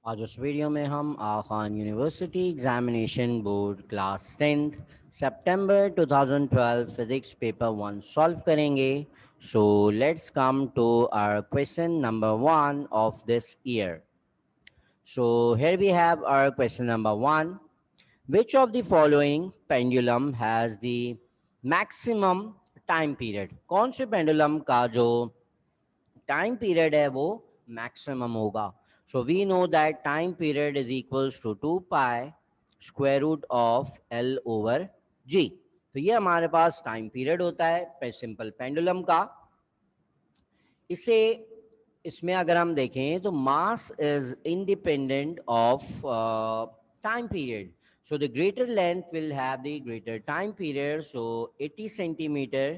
आज उस वीडियो में हम Khan university examination board class 10th सितंबर 2012 फिजिक्स पेपर 1 सॉल्व करेंगे. So let's come to our question number 1 of this year. So here we have our question number 1. Which of the following pendulum has the maximum time period? कौन से pendulum का जो time period है वो maximum होगा. So we know that time period is equals to 2 pi square root of L over G. तो ये हमारे पास टाइम पीरियड होता है सिंपल पेंडुलम का. इसे इसमें अगर हम देखें तो mass is independent of time period. So the greater length will have the greater time period. So 80 centimeter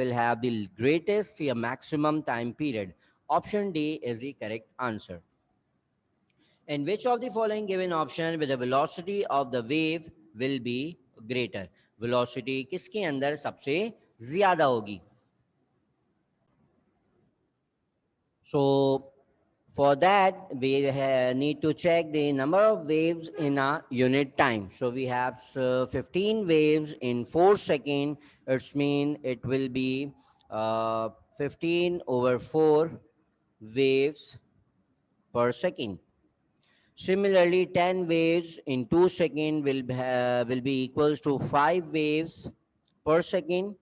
will have the greatest maximum time period. Option D is the correct answer. And which of the following given option with the velocity of the wave will be greater? Velocity किसके अंदर सबसे ज्यादा होगी? So for that, we need to check the number of waves in a unit time. So we have 15 waves in 4 seconds. It means it will be 15 over 4 waves per second. Similarly, 10 waves in 2 seconds will be equals to 5 waves per second.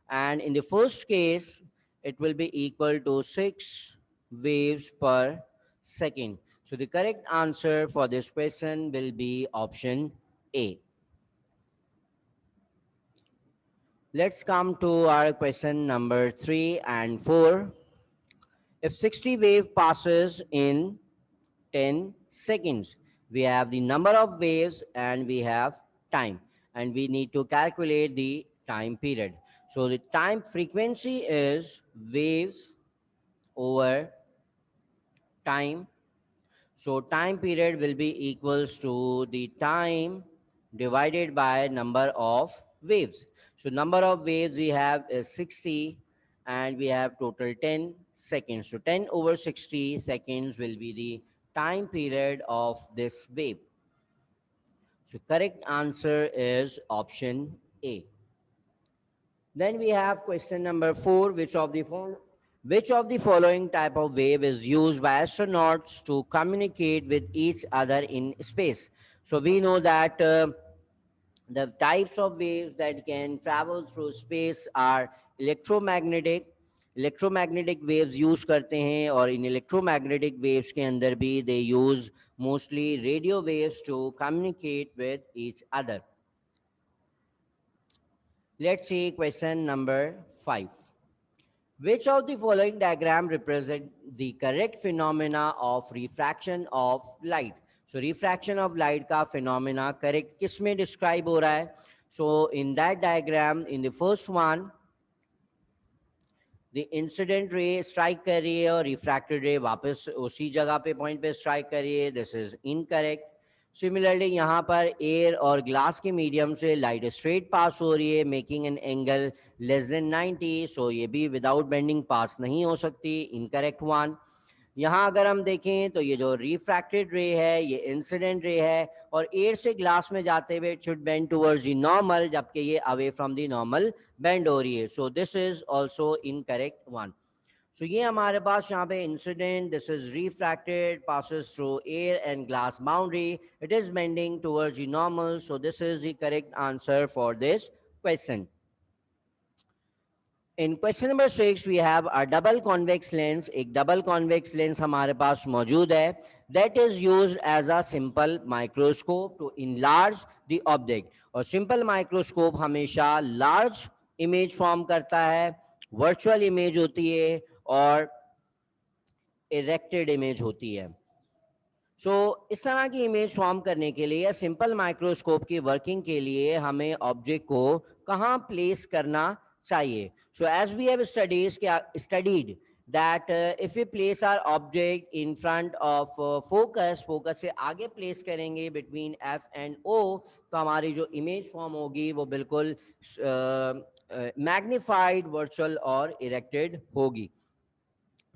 And in the first case, it will be equal to 6 waves per second. So the correct answer for this question will be option A. Let's come to our question number 3 and 4. If 60 wave passes in 10 seconds. We have the number of waves and we have time, and we need to calculate the time period. So the time frequency is waves over time. So time period will be equals to the time divided by number of waves. So number of waves we have is 60 and we have total 10 seconds. So 10 over 60 seconds will be the time period of this wave. So correct answer is option A. Then we have question number 4. Which of the following type of wave is used by astronauts to communicate with each other in space? So we know that the types of waves that can travel through space are electromagnetic. Electromagnetic waves use करते हैं और इन electromagnetic waves के अंदर भी they use mostly radio waves to communicate with each other. Let's see question number 5. Which of the following diagram represent the correct phenomena of refraction of light? So refraction of light का phenomena correct किसमें describe हो रहा है? So in that diagram, in the first one, the incident ray strike कर रही है और refracted ray वापस उसी जगह पे point पे strike कर रही है. This is incorrect. सिमिलरली यहाँ पर एयर और ग्लास के मीडियम से लाइट स्ट्रेट पास हो रही है making an angle less than 90. सो ये भी विदाउट बेंडिंग पास नहीं हो सकती. Incorrect one. यहाँ अगर हम देखें तो ये जो रिफ्रैक्टेड रे है ये इंसिडेंट रे है और एयर से ग्लास में जाते हुए it should bend towards the normal जबकि ये away from the normal bend हो रही है. So this is also incorrect one. So ये हमारे पास यहाँ पे incident, this is refracted, passes through air and glass boundary. It is bending towards the normal. So this is the correct answer for this question. In question number 6, we have a double convex lens. एक double convex lens हमारे पास मौजूद है. That is used as a simple microscope to enlarge the object. और simple microscope हमेशा large image form करता है, virtual image होती है और इरेक्टेड इमेज होती है. सो इस तरह की इमेज फॉर्म करने के लिए या सिंपल माइक्रोस्कोप की वर्किंग के लिए हमें ऑब्जेक्ट को कहाँ प्लेस करना चाहिए. So as we have studied that if we place our object in front of focus से आगे प्लेस करेंगे बिटवीन एफ एंड ओ तो हमारी जो इमेज फॉर्म होगी वो बिल्कुल मैग्नीफाइड वर्चुअल और इरेक्टेड होगी.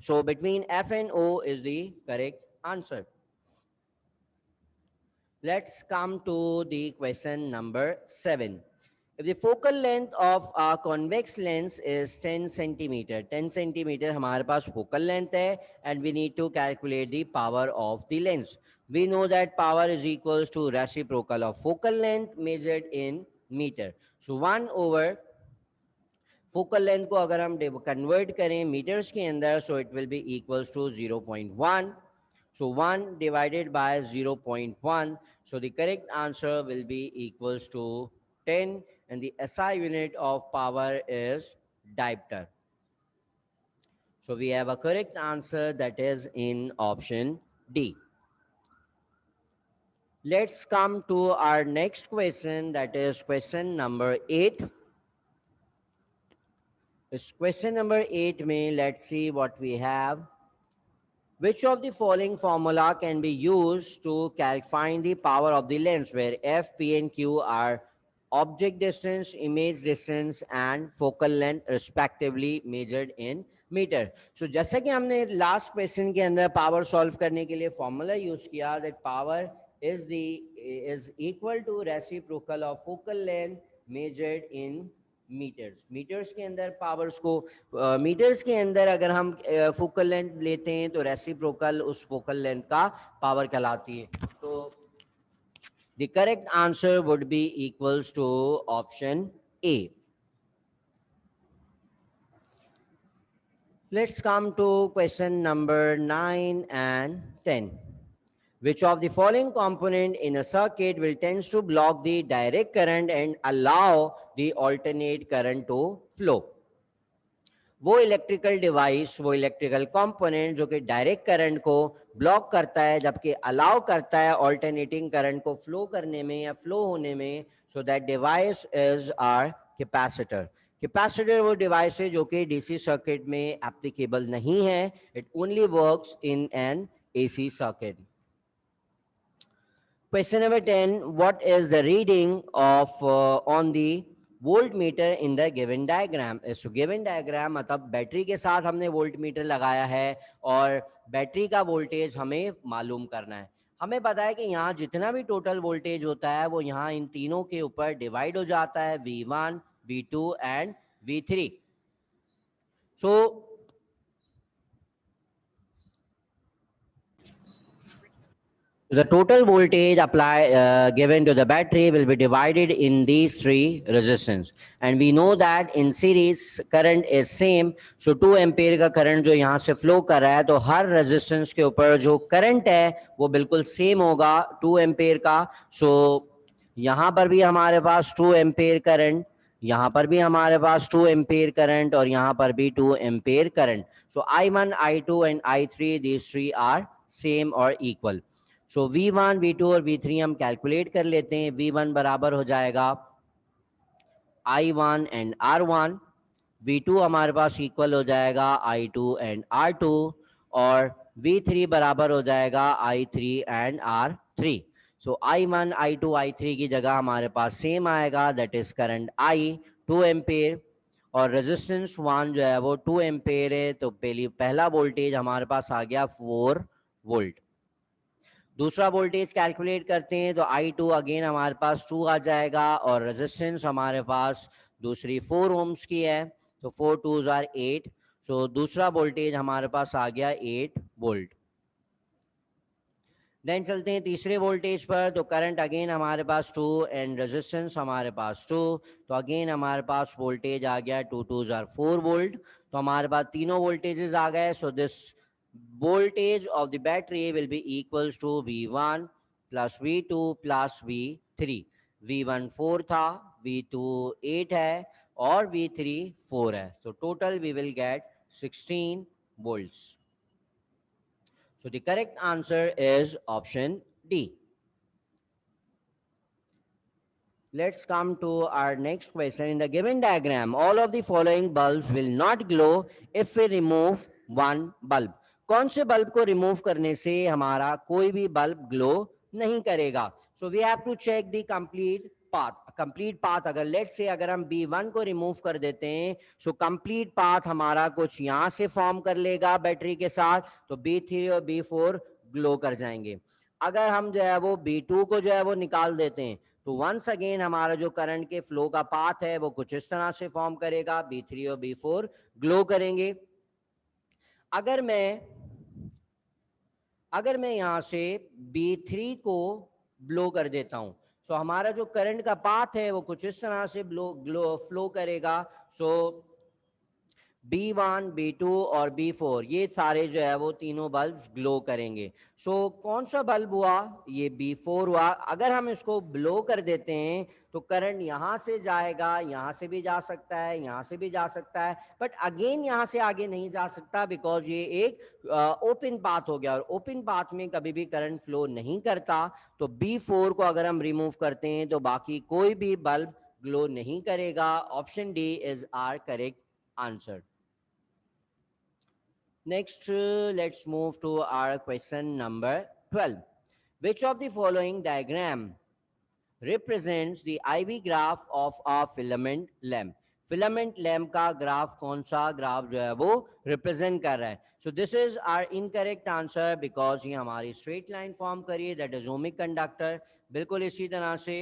So between F and O is the correct answer. Let's come to the question number 7. If the focal length of a convex lens is 10 centimeter, 10 centimeter हमारे पास focal length है, and we need to calculate the power of the lens. We know that power is equals to reciprocal of focal length measured in meter. So 1 over focal length को अगर हम convert करें metres के अंदर, so it will be equals to 0.1. So 1 divided by 0.1. So the correct answer will be equals to 10, and the SI unit of power is diopter. So we have a correct answer that is in option D. Let's come to our next question, that is question number 8. This question number 8 में let's see what we have. Which of the following formula can be used to find the power of the lens, where F, P and Q are object distance, image distance and focal length respectively measured in meter. So जैसा कि हमने last question के अंदर power solve करने के लिए formula use किया, that power is equal to reciprocal of focal length measured in metres. Metres के अंदर पावर्स को मीटर्स के अंदर अगर हम फोकल लेंथ लेते हैं तो रेसिप्रोकल उस फोकल लेंथ का पावर कहलाती है. तो the correct answer would be equals to option A. Let's come to question number 9 and 10. Which of the following component in a circuit will tends to block the direct current and allow the alternate current to flow? वो electrical device, वो electrical component जो कि direct current को block करता है जबकि allow करता है ऑल्टरनेटिंग करंट को फ्लो करने में या फ्लो होने में. So that device is our capacitor. Capacitor वो डिवाइस है जो कि डीसी सर्किट में एप्लीकेबल नहीं है. It only works in an AC circuit. Question number 10. What is the reading of on the voltmeter in the given diagram? So given diagram मतलब battery के साथ हमने वोल्टमीटर लगाया है और बैटरी का वोल्टेज हमें मालूम करना है. हमें पता है कि यहाँ जितना भी टोटल वोल्टेज होता है वो यहाँ इन तीनों के ऊपर डिवाइड हो जाता है, V1, V2 and V3. So the total voltage given to the battery will be divided in these three resistance, and we know that in series current is same. So 2 ampere का current जो यहाँ से flow कर रहा है तो हर resistance के ऊपर जो करंट है वो बिल्कुल सेम होगा 2 एम्पेयर का. सो यहाँ पर भी हमारे पास 2 एम्पेयर करंट, यहाँ पर भी हमारे पास 2 एम्पेयर करंट और यहाँ पर भी 2 ampere current. So I1, I2 and I3, these three are same और equal. सो V1, V2 और V3 हम कैलकुलेट कर लेते हैं. V1 बराबर हो जाएगा I1 एंड R1. V2 हमारे पास इक्वल हो जाएगा I2 एंड R2 और V3 बराबर हो जाएगा I3 and R3. So I1, I2, I3 की जगह हमारे पास सेम आएगा, that is current I 2 ampere और रेजिस्टेंस 1 जो है वो 2 एम्पेयर है. तो पहला वोल्टेज हमारे पास आ गया 4 वोल्ट. दूसरा वोल्टेज कैलकुलेट करते हैं तो I2 अगेन हमारे पास 2 आ जाएगा और रेजिस्टेंस हमारे पास दूसरी 4 ओम्स की है. तो 4 2s are 8. सो दूसरा वोल्टेज हमारे पास आ गया 8 वोल्ट. देन चलते हैं तीसरे वोल्टेज पर. तो करंट अगेन हमारे पास 2 एंड रेजिस्टेंस हमारे पास 2. तो अगेन हमारे पास वोल्टेज आ गया 2 2s are 4 वोल्ट. तो हमारे पास तीनों वोल्टेजेस आ गए. So this voltage of the battery will be equals to V1 plus V2 plus V3. V1 4 था, V2 8 है और V3 4 है. So total we will get 16 volts. So the correct answer is option D. Let's come to our next question. In the given diagram, all of the following bulbs will not glow if we remove one bulb. कौन से bulb को remove करने से हमारा कोई भी bulb glow नहीं करेगा? So we have to check the complete path. अगर लेट से अगर हम B1 को रिमूव कर देते हैं सो कंप्लीट पाथ हमारा कुछ यहाँ से फॉर्म कर लेगा बैटरी के साथ. तो B3 और B4 ग्लो कर जाएंगे. अगर हम जो है वो B2 को जो है वो निकाल देते हैं तो वंस अगेन हमारा जो करंट के फ्लो का पाथ है वो कुछ इस तरह से फॉर्म करेगा, B3 और B4 ग्लो करेंगे। अगर मैं अगर मैं यहां से B3 को ब्लो कर देता हूं, सो हमारा जो करंट का पाथ है वो कुछ इस तरह से फ्लो करेगा। सो B1, B2 और B4 ये सारे जो है वो तीनों बल्ब ग्लो करेंगे। सो कौन सा बल्ब हुआ? ये B4 हुआ। अगर हम इसको ब्लो कर देते हैं तो करंट यहाँ से जाएगा, यहाँ से भी जा सकता है, यहाँ से भी जा सकता है, बट अगेन यहाँ से आगे नहीं जा सकता बिकॉज ये एक ओपन पाथ हो गया और ओपन पाथ में कभी भी करंट फ्लो नहीं करता। तो B4 को अगर हम रिमूव करते हैं तो बाकी कोई भी बल्ब ग्लो नहीं करेगा। Option D is our correct answer. Next, let's move to our question number 12. Which of the following diagram represents the IV graph of a filament lamp? Filament lamp का graph कौन सा graph जो है वो represent कर रहा है? So this is our incorrect answer because ये हमारी स्ट्रेट लाइन फॉर्म करिए, दैट इज ओमिक कंडक्टर। बिल्कुल इसी तरह से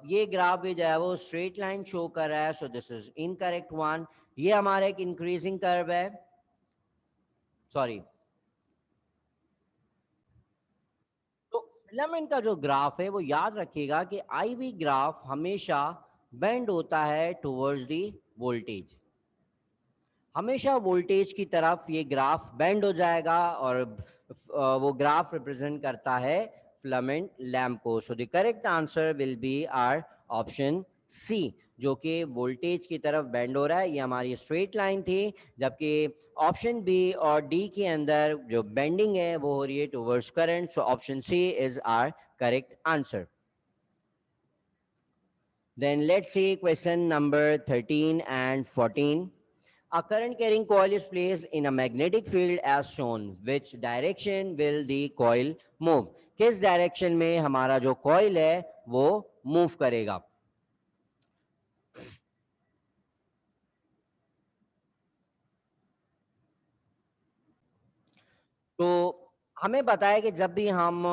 ये ग्राफ भी जो है वो स्ट्रेट लाइन शो कर रहा है। So this is incorrect one. ये हमारा एक इंक्रीजिंग कर्व है, सॉरी। तो फिलामेंट का जो ग्राफ है वो याद रखिएगा कि आईवी ग्राफ हमेशा बेंड होता है टुवर्ड्स दी वोल्टेज। हमेशा वोल्टेज की तरफ ये ग्राफ बेंड हो जाएगा और वो ग्राफ रिप्रेजेंट करता है फिलामेंट लैम्प को। So the correct answer will be our option C, जो कि वोल्टेज की तरफ बेंड हो रहा है। ये हमारी स्ट्रेट लाइन थी, जबकि ऑप्शन बी और डी के अंदर जो बेंडिंग है वो हो रही है towards current. So option C is our correct answer. Then let's see question number 13 and 14. A current carrying coil is placed in a magnetic field as shown. Which direction will the coil move? किस direction में हमारा जो coil है वो move करेगा? तो हमें पता है कि जब भी हम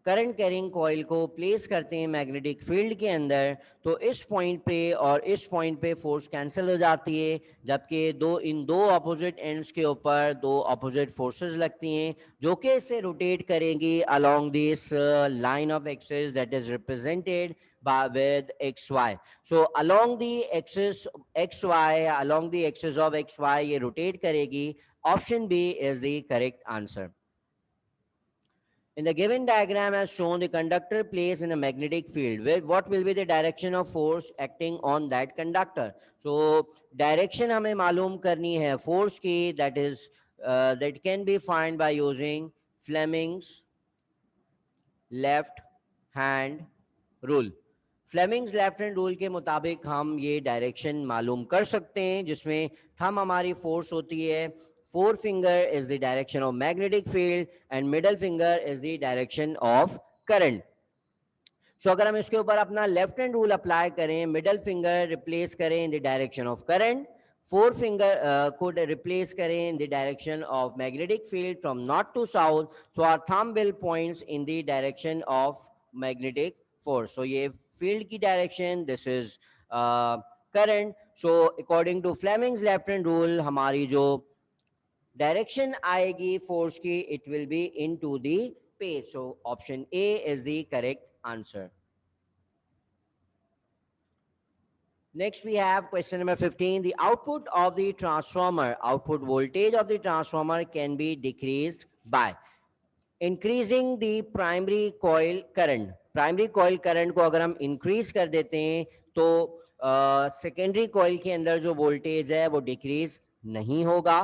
करंट कैरिंग कॉइल को प्लेस करते हैं मैग्नेटिक फील्ड के अंदर तो इस पॉइंट पे और इस पॉइंट पे फोर्स कैंसिल हो जाती है, जबकि इन दो अपोजिट एंड्स के ऊपर दो अपोजिट फोर्सेस लगती हैं जो कि इसे रोटेट करेंगी along this line of axis that is represented with xy. So along the axis xy, along the axis of xy ये rotate करेगी। Option B is the correct answer. In the given diagram as shown, the conductor placed in a magnetic field. What will be the direction of force acting on that conductor? So direction हमें मालूम करनी है force की, that can be found by using Fleming's left hand rule. Fleming's left hand rule के मुताबिक हम ये direction मालूम कर सकते हैं, जिसमें थंब हमारी फोर्स होती है, four finger is the direction of magnetic field and middle finger is the direction of current. So अगर हम इसके ऊपर अपना लेफ्ट हैंड रूल अप्लाई करें, मिडल फिंगर रिप्लेस करें in the direction of current, four finger को replace करें in the direction of magnetic field from north to south, so our thumb will points in the direction of magnetic force. So ये field की direction, this is current. So according to Fleming's left hand rule हमारी जो direction आएगी force की, it will be into the page. So option A is the correct answer. Next, we have question number 15. The output of the transformer, output voltage of the transformer can be decreased by increasing the primary coil current. Primary coil current को अगर हम increase कर देते हैं तो secondary coil के अंदर जो voltage है वो decrease नहीं होगा।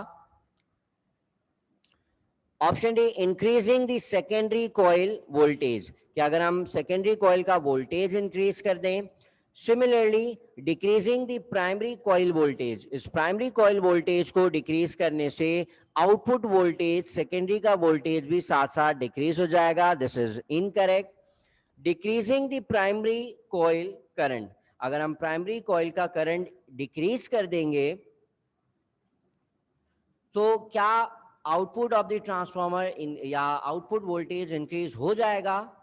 Option D, increasing the secondary coil voltage, कि अगर हम सेकेंडरी कॉइल का वोल्टेज इंक्रीज कर दें। Similarly decreasing the primary coil voltage, इस प्राइमरी कॉइल वोल्टेज को डिक्रीज करने से आउटपुट वोल्टेज सेकेंडरी का वोल्टेज भी साथ साथ डिक्रीज हो जाएगा। This is incorrect. Decreasing the primary coil current, अगर हम प्राइमरी कॉइल का करंट डिक्रीज कर देंगे तो क्या आउटपुट ऑफ द ट्रांसफॉर्मर इन या आउटपुट वोल्टेज इंक्रीज हो जाएगा.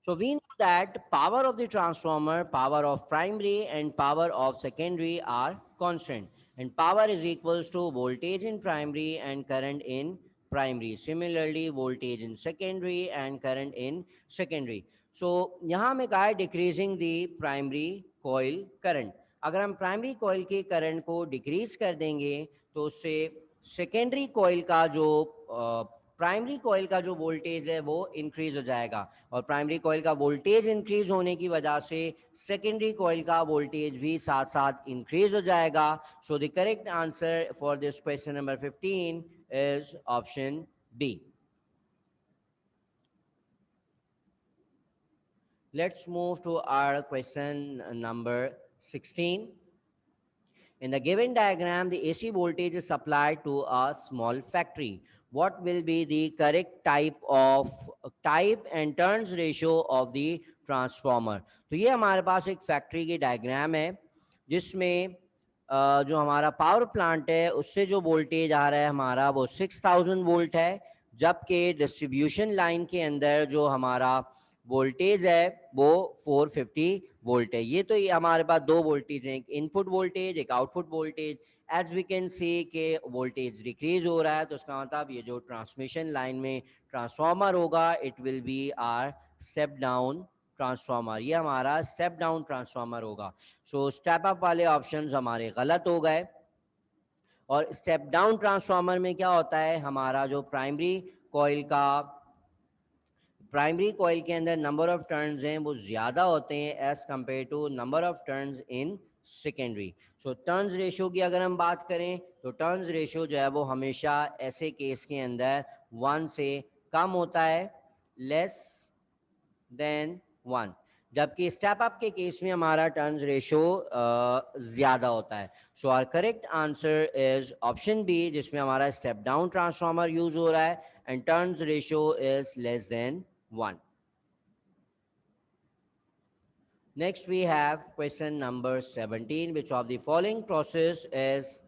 So we know that power of the transformer, power of primary and power of secondary are constant, and power is equals to voltage in primary and current in primary. Similarly, voltage in secondary and current in secondary. So यहाँ में कहा है decreasing the primary coil current. अगर हम primary coil के current को decrease कर देंगे तो उससे सेकेंडरी कॉइल का जो प्राइमरी कॉइल का जो वोल्टेज है वो इंक्रीज हो जाएगा, और प्राइमरी कॉइल का वोल्टेज इंक्रीज होने की वजह से सेकेंडरी कॉइल का वोल्टेज भी साथ साथ इंक्रीज हो जाएगा. So the correct answer for this question number 15 is option B. Let's move to our question number 16. In the given diagram, the AC voltage is supplied to a small factory. What will be the correct type and turns ratio of the transformer? तो ये हमारे पास एक factory की diagram है जिसमें जो हमारा power plant है उससे जो वोल्टेज आ रहा है हमारा वो 6000 वोल्ट है, जबकि डिस्ट्रीब्यूशन लाइन के अंदर जो हमारा वोल्टेज है वो 450 वोल्ट है. ये तो ये हमारे पास दो वोल्टेज हैं, एक इनपुट वोल्टेज एक output voltage. As we can see के वोल्टेज डिक्रीज हो रहा है तो उसका मतलब ये जो ट्रांसमिशन लाइन में ट्रांसफॉर्मर होगा it will be our step down transformer. ये हमारा स्टेप डाउन ट्रांसफॉर्मर होगा. सो स्टेप अप वाले ऑप्शंस हमारे गलत हो गए. और स्टेप डाउन ट्रांसफॉर्मर में क्या होता है, हमारा जो प्राइमरी कॉइल के अंदर नंबर ऑफ टर्न्स हैं वो ज़्यादा होते हैं as compare to number of turns in secondary. So turns ratio की अगर हम बात करें तो टर्न्स रेशियो जो है वो हमेशा ऐसे केस के अंदर 1 से कम होता है, लेस देन 1, जबकि स्टेप अप के केस में हमारा टर्न्स रेशियो ज़्यादा होता है. So our correct answer is option B, जिसमें हमारा स्टेप डाउन ट्रांसफॉर्मर यूज हो रहा है and turns ratio is less than 1. Next we have question number 17. Which of the following process is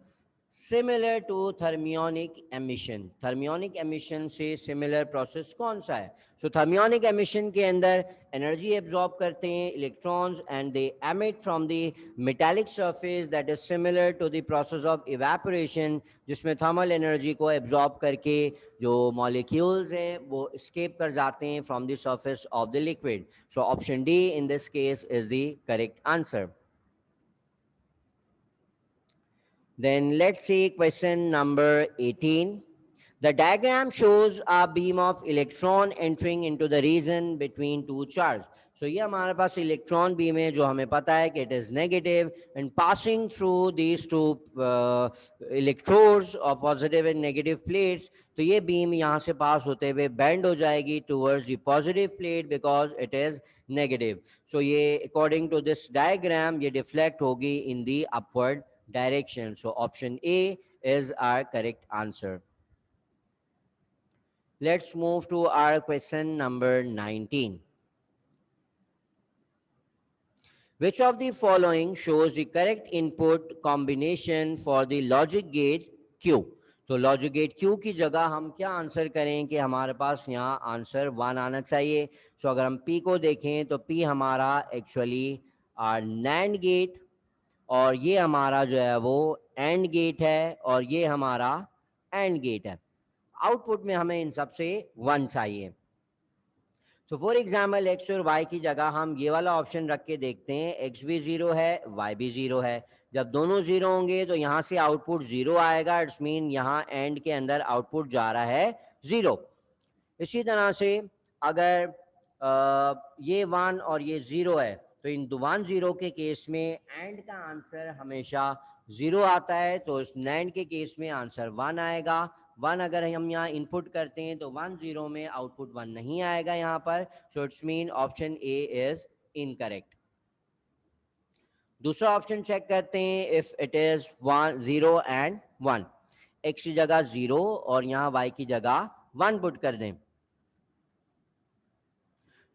similar to thermionic emission? Thermionic emission से similar process कौन सा है? So thermionic emission के अंदर energy absorb करते हैं electrons and they emit from the metallic surface that is similar to the process of evaporation, जिसमें thermal energy को absorb करके जो molecules हैं वो escape कर जाते हैं from the surface of the liquid. So option D in this case is the correct answer. Then let's see question number 18. The diagram shows a beam of electron entering into the region between two charges. So ये हमारे पास electron beam है जो हमें पता है कि it is negative and passing through these two electrodes और positive and negative plates. तो ये बीम यहाँ से पास होते हुए बेंड हो जाएगी towards the positive plate because it is negative. So ये अकॉर्डिंग टू दिस डायग्राम ये डिफ्लेक्ट होगी in the upward direction. So option A is our correct answer. Let's move to our question number 19. Which of the following shows the correct input combination for the logic gate Q? तो logic gate Q की जगह हम क्या answer करें कि हमारे पास यहाँ answer 1 आना चाहिए. सो अगर हम P को देखें तो P हमारा एक्चुअली NAND गेट और ये हमारा जो है वो एंड गेट है और ये हमारा एंड गेट है. आउटपुट में हमें इन सब से 1 चाहिए. सो फॉर एग्जाम्पल एक्स और वाई की जगह हम ये वाला ऑप्शन रख के देखते हैं. एक्स भी 0 है, वाई भी 0 है. जब दोनों 0 होंगे तो यहाँ से आउटपुट 0 आएगा. इट्स मीन यहाँ एंड के अंदर आउटपुट जा रहा है 0. इसी तरह से अगर ये 1 और ये 0 है तो इन 1 0 के केस में एंड का आंसर हमेशा 0 आता है. तो इस नैंड के केस में आंसर 1 आएगा. 1 अगर हम यहाँ इनपुट करते हैं तो 1 0 में आउटपुट 1 नहीं आएगा यहाँ पर. So it's mean option A is incorrect. दूसरा ऑप्शन चेक करते हैं. If it is 1 0 and 1, x की जगह 0 और यहाँ वाई की जगह 1 पुट कर दें.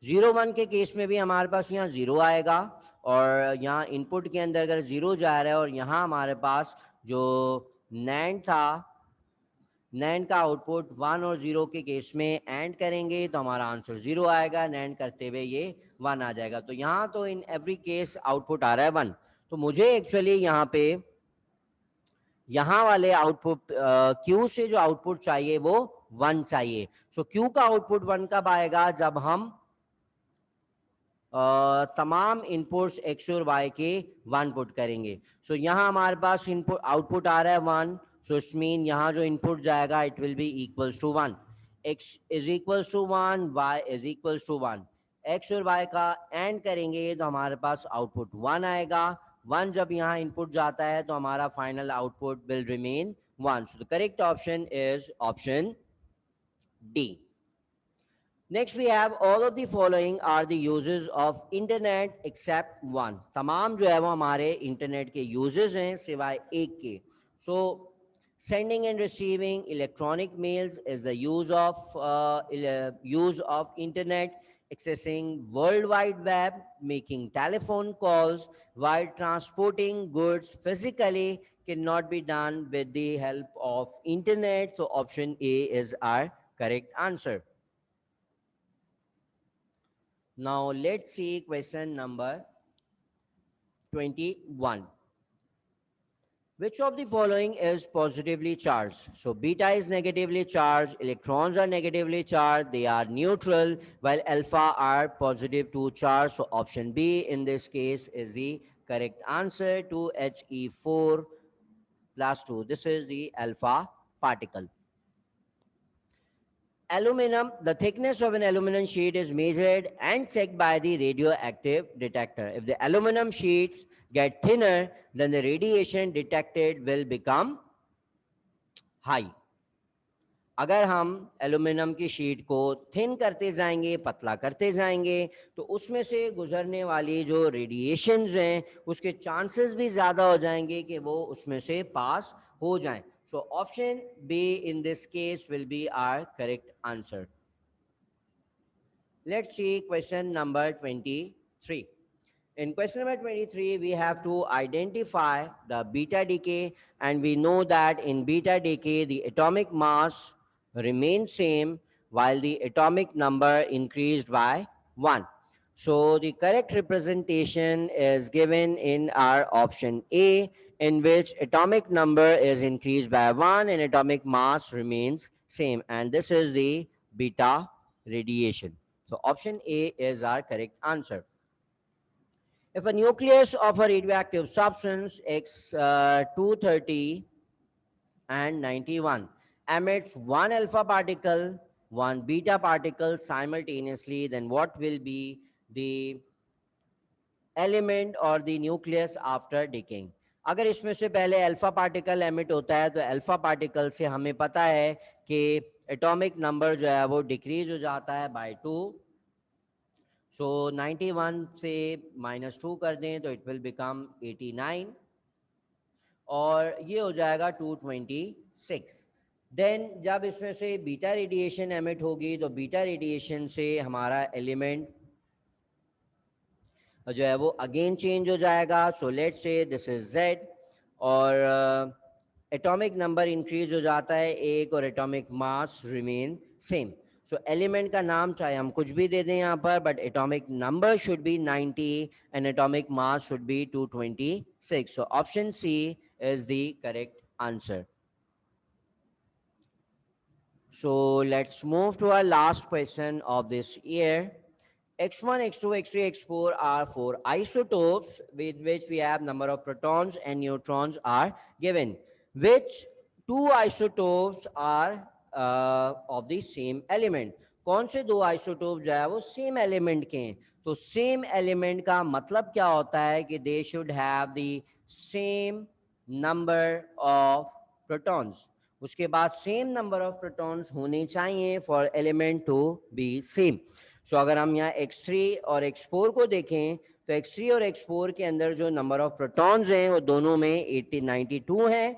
0 1 के केस में भी हमारे पास यहाँ 0 आएगा और यहाँ इनपुट के अंदर अगर 0 जा रहा है और यहाँ हमारे पास जो नैंड था नैंड का आउटपुट 1 और 0 के केस में एंड करेंगे तो हमारा आंसर 0 आएगा, नैंड करते हुए ये 1 आ जाएगा। तो यहाँ तो इन एवरी केस आउटपुट आ रहा है 1। तो मुझे एक्चुअली यहाँ पे यहाँ वाले आउटपुट क्यू से जो आउटपुट चाहिए वो 1 चाहिए। सो क्यू का आउटपुट 1 कब आएगा, जब हम तमाम इनपुट्स एक्स और वाई के 1 पुट करेंगे। सो यहाँ हमारे पास इनपुट आउटपुट आ रहा है 1, सो इट्स मीन यहाँ जो इनपुट जाएगा it will be equals to 1। x is equals to 1, y is equals to 1। x और y का एंड करेंगे तो हमारे पास आउटपुट 1 आएगा। 1 जब यहाँ इनपुट जाता है तो हमारा final output will remain 1। So the correct option is option D. Next we have all of the following are the uses of internet except one. तमाम जो है वो हमारे इंटरनेट के uses हैं सिवाय एक के। So sending and receiving electronic mails is the use of internet, accessing world wide web, making telephone calls, while transporting goods physically cannot be done with the help of internet. So option A is our correct answer. Now let's see question number 21. Which of the following is positively charged? So beta is negatively charged, electrons are negatively charged, they are neutral, while alpha are positive to charge. So option B in this case is the correct answer, to He4 plus 2. This is the alpha particle. Aluminum, the thickness of an aluminum sheet is measured and checked by the radioactive detector. If the aluminum sheets get thinner, then the radiation detected will become high. अगर हम aluminium की sheet को thin करते जाएंगे, पतला करते जाएंगे, तो उसमें से गुजरने वाली जो रेडिएशंस हैं उसके चांसेस भी ज़्यादा हो जाएंगे कि वो उसमें से पास हो जाएं। So option B in this case will be our correct answer. Let's see question number 23. In question number 23, we have to identify the beta decay, and we know that in beta decay, the atomic mass remains same while the atomic number increased by 1. So the correct representation is given in our option A, in which atomic number is increased by 1 and atomic mass remains same. And this is the beta radiation. So option A is our correct answer. If a nucleus of a radioactive substance X230 and 91 emits one alpha particle, one beta particle simultaneously, then what will be the element or the nucleus after decaying? अगर इसमें से पहले alpha particle emit होता है तो alpha particle से हमें पता है कि एटॉमिक नंबर जो है वो डिक्रीज हो जाता है बाय 2। सो 91 से -2 कर दें तो इट विल बिकम 89 और ये हो जाएगा 226। देन जब इसमें से बीटा रेडिएशन एमिट होगी तो बीटा रेडिएशन से हमारा एलिमेंट जो है वो अगेन चेंज हो जाएगा। So let's say this is Z और एटॉमिक नंबर इंक्रीज हो जाता है एक और एटॉमिक मास रिमेन सेम। सो एलिमेंट का नाम चाहे हम कुछ भी दे दें यहाँ पर, but atomic number should be 90 and atomic mass should be 226. So option C is the correct answer. So let's move to our last question of this year. X1, X2, X3, X4 are four isotopes with which we have number of protons and neutrons are given. Which two isotopes are of the same element? कौन से दो isotope जो है वो same element के हैं? तो same element का मतलब क्या होता है कि they should have the same number of protons. उसके बाद सेम नंबर ऑफ प्रोटॉन्स होने चाहिए for element to be same. So अगर हम यहाँ X3 और X4 को देखें तो X3 और X4 के अंदर जो नंबर ऑफ प्रोटॉन्स हैं वो दोनों में 92 है।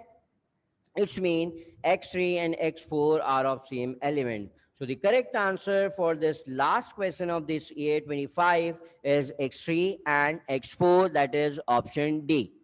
It's mean X3 and X4 are of same element. So the correct answer for this last question of this year 25 is X3 and X4, that is option D.